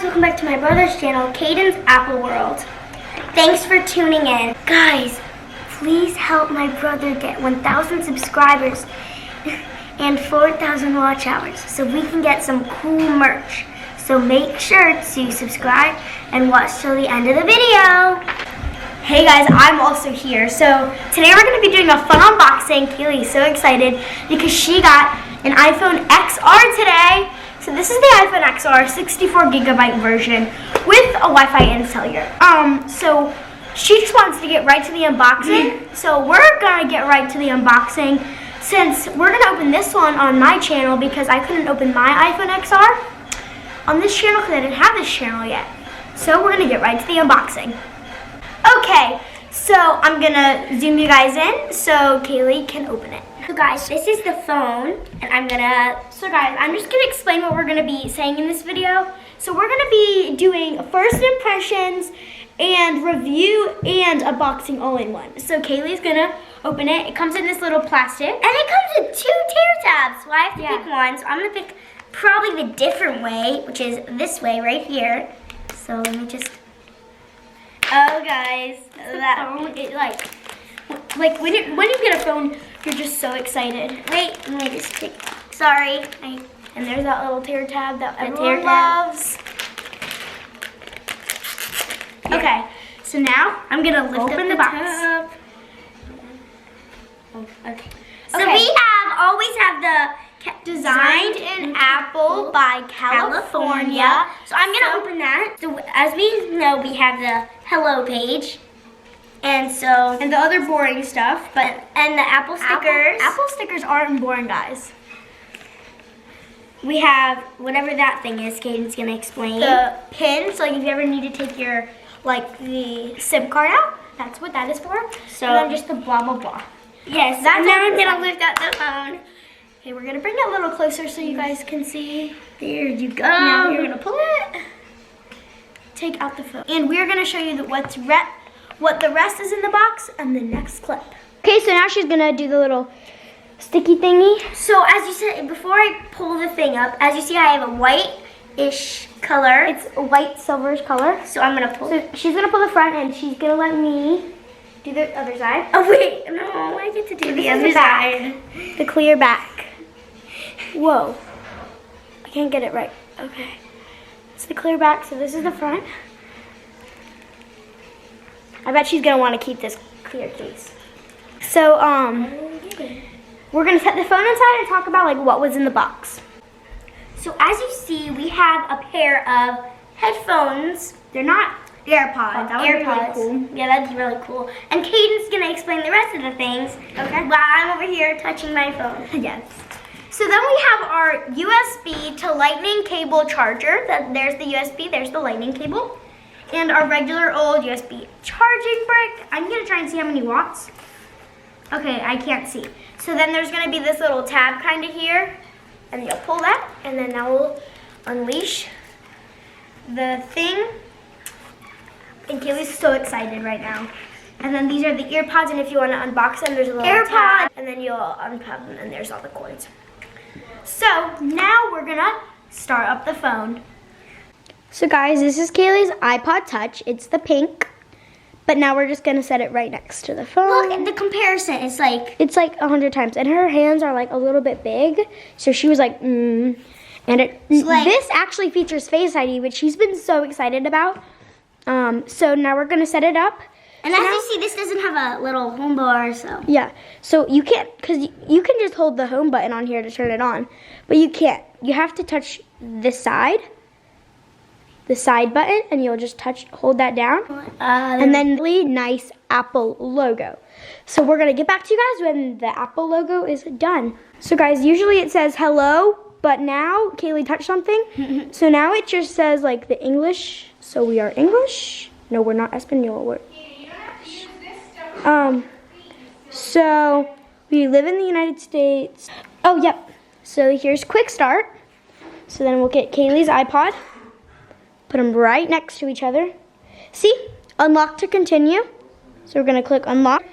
welcome back to my brother's channel, Caden's Apple World. Thanks for tuning in. Guys, please help my brother get 1,000 subscribers and 4,000 watch hours so we can get some cool merch. So make sure to subscribe and watch till the end of the video. Hey guys, I'm also here. So today we're going to be doing a fun unboxing. Kaylee's so excited because she got an iPhone XR today. So this is the iPhone XR 64 gigabyte version with a Wi-Fi and cellular. So she just wants to get right to the unboxing. So we're gonna get right to the unboxing since we're gonna open this one on my channel because I couldn't open my iPhone XR on this channel because I didn't have this channel yet. So we're gonna get right to the unboxing. Okay, so I'm gonna zoom you guys in so Kaylee can open it. So guys, this is the phone, and I'm just gonna explain what we're gonna be saying in this video. So we're gonna be doing first impressions and review and unboxing all in one. So Kaylee's gonna open it. It comes in this little plastic. And it comes with 2 tear tabs, so I have to pick one. So I'm gonna pick probably the different way, which is this way right here. So let me just, oh guys, that phone, it like when you get a phone, you're just so excited. Wait, let me just pick, sorry. And there's that little tear tab that everyone loves. Yeah. Okay, so now I'm gonna lift open the box. Oh, okay. So we always have the Designed in Apple by California. So I'm gonna open that. So as we know, we have the hello page. And the other boring stuff, and the Apple stickers. Apple stickers aren't boring, guys. We have whatever that thing is. Caden's gonna explain. The pin. So if you ever need to take your the SIM card out, that's what that is for. So and then just the blah blah blah. Yes. Now I'm gonna lift out the phone. Okay, we're gonna bring it a little closer so you guys can see. There you go. Now you're gonna pull it. Take out the phone, and we're gonna show you what the rest is in the box and the next clip. Okay, so now she's gonna do the little sticky thingy. So as you said, before I pull the thing up, as you see I have a white-ish color. It's a white silverish color. So I'm gonna pull. So she's gonna pull the front and she's gonna let me do the other side. Oh wait, no, I get to do the other side. The clear back. Whoa, I can't get it right. Okay, it's the clear back, so this is the front. I bet she's gonna want to keep this clear case. So, we're gonna set the phone inside and talk about what was in the box. So as you see, we have a pair of headphones. They're not AirPods. That would be really cool. Yeah, that's really cool. And Caden's gonna explain the rest of the things. Okay. While I'm over here touching my phone. Yes. So then we have our USB to lightning cable charger. There's the USB, there's the lightning cable. And our regular old USB charging brick. I'm gonna try and see how many watts. Okay, I can't see. So then there's gonna be this little tab kind of here. And you'll pull that, and then that will unleash the thing. And Kaylee's so excited right now. And then these are the earpods, and if you wanna unbox them, there's a little AirPod. And then you'll unpop them, and there's all the cords. So now we're gonna start up the phone. So guys, this is Kaylee's iPod Touch. It's the pink. But now we're just gonna set it right next to the phone. Look at the comparison. It's like 100 times. And her hands are a little bit big. So she was like, And this actually features Face ID, which she's been so excited about. So now we're gonna set it up. And as you see, this doesn't have a little home bar, so. Yeah, so you can't, because you can just hold the home button on here to turn it on. But you can't. You have to touch this side. The side button, and you'll just hold that down, and then really nice Apple logo. So we're gonna get back to you guys when the Apple logo is done. So guys, usually it says hello, but now Kaylee touched something, so now it just says the English. So we are English. No, we're not Espanol. We're So we live in the United States. Oh, yep. So here's quick start. So then we'll get Kaylee's iPod. Put them right next to each other. See? Unlock to continue. So we're going to click unlock.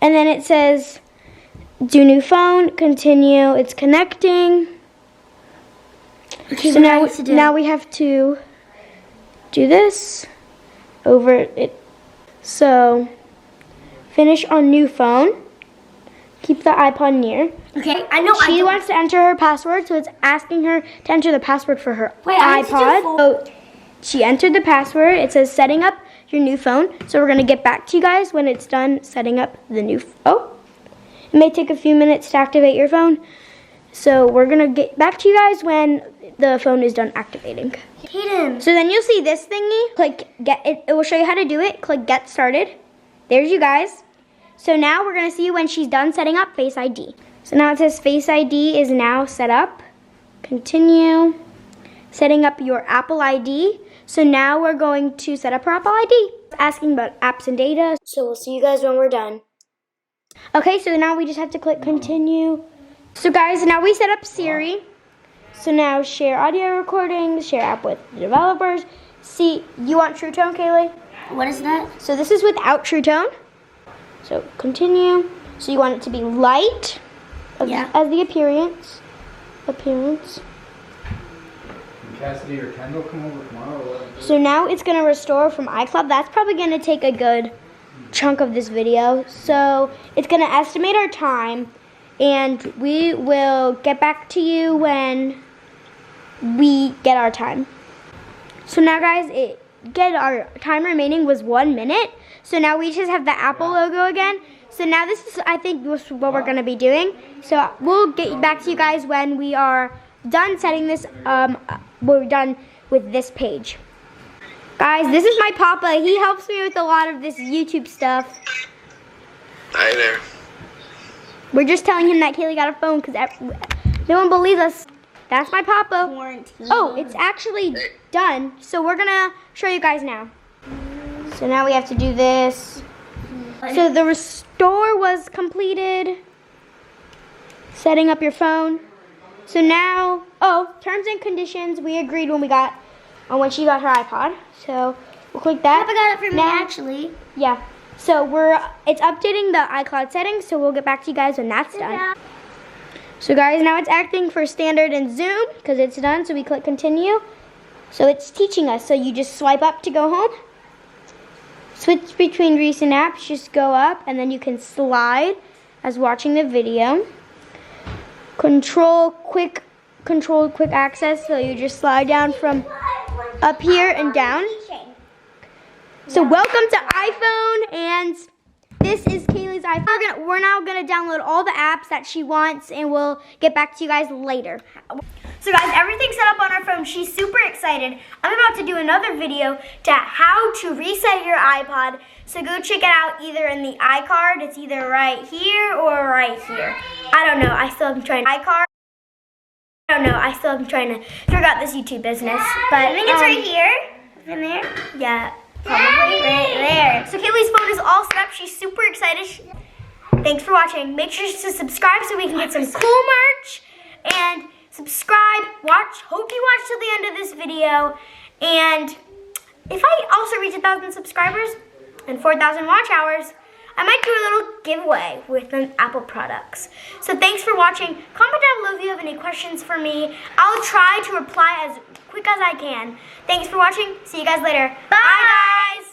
And then it says do new phone, continue. It's connecting. Okay, so now we have to do this over it. So finish on new phone. Keep the iPod near. Okay, I know. She wants to enter her password, so it's asking her to enter the password for her iPod. So she entered the password. It says setting up your new phone. So we're gonna get back to you guys when it's done setting up the new phone. It may take a few minutes to activate your phone. So we're gonna get back to you guys when the phone is done activating. Caden. So then you'll see this thingy. Click get it. It will show you how to do it. Click get started. There's you guys. So now we're gonna see when she's done setting up Face ID. So now it says Face ID is now set up. Continue. Setting up your Apple ID. So now we're going to set up her Apple ID. It's asking about apps and data. So we'll see you guys when we're done. Okay, so now we just have to click continue. So guys, now we set up Siri. So now share audio recordings, share app with developers. See, you want True Tone, Kaylee? What is that? So this is without True Tone. So continue. So you want it to be light as the appearance. Cassidy or Kendall come over tomorrow? So now it's going to restore from iCloud. That's probably going to take a good chunk of this video. So it's going to estimate our time, and we will get back to you when we get our time. So now guys, our time remaining was 1 minute. So now we just have the Apple logo again. So now this is, I think, what we're going to be doing. So we'll get back to you guys when we are done setting this, we're done with this page. Guys, this is my papa. He helps me with a lot of this YouTube stuff. Hi there. We're just telling him that Kaylee got a phone because no one believes us. That's my papa. Quarantine. Oh, it's actually done. So we're going to show you guys now. So now we have to do this. So the restore was completed. Setting up your phone. So now, terms and conditions, we agreed when she got her iPod. So we'll click that. Papa got it for me, actually. Yeah. So it's updating the iCloud settings, so we'll get back to you guys when that's done. Yeah. So guys, now it's acting for standard and zoom because it's done, so we click continue. So it's teaching us, so you just swipe up to go home. Switch between recent apps, just go up, and then you can slide as watching the video. Control quick access, so you just slide down from up here and down. So welcome to iPhone, and this is Kaylee's iPhone. We're now gonna download all the apps that she wants, and we'll get back to you guys later. So guys, everything's set up on our phone. She's super excited. I'm about to do another video to how to reset your iPod. So go check it out either in the iCard. It's either right here or right here. I don't know. I still am trying iCard. I don't know. I still am trying to figure out this YouTube business. But I think it's right here. In there? Yeah. Probably right there. So Kaylee's phone is all set up. She's super excited. Thanks for watching. Make sure to subscribe so we can get some cool merch. And subscribe, hope you watch till the end of this video. And if I also reach 1,000 subscribers and 4,000 watch hours, I might do a little giveaway with some Apple products. So thanks for watching. Comment down below if you have any questions for me. I'll try to reply as quick as I can. Thanks for watching. See you guys later. Bye guys.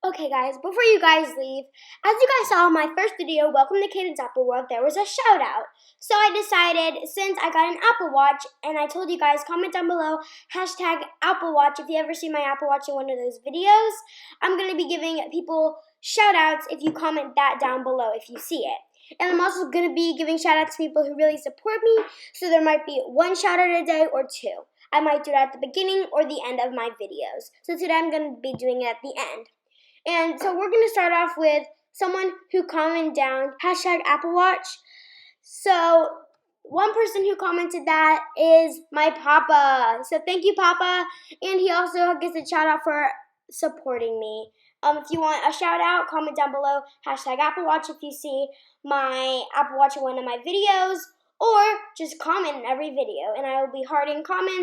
Okay guys, before you guys leave, as you guys saw in my first video, Welcome to Caden's Apple World, there was a shout out. So I decided, since I got an Apple Watch, and I told you guys, comment down below, #Apple Watch if you ever see my Apple Watch in one of those videos. I'm going to be giving people shout outs if you comment that down below if you see it. And I'm also going to be giving shout outs to people who really support me, so there might be one shout out a day or two. I might do it at the beginning or the end of my videos. So today I'm going to be doing it at the end. And so we're going to start off with someone who commented down, #Apple Watch. So one person who commented that is my papa. So thank you, Papa. And he also gets a shout out for supporting me. If you want a shout out, comment down below, #Apple Watch if you see my Apple Watch in one of my videos. Or just comment in every video. And I will be hearting comments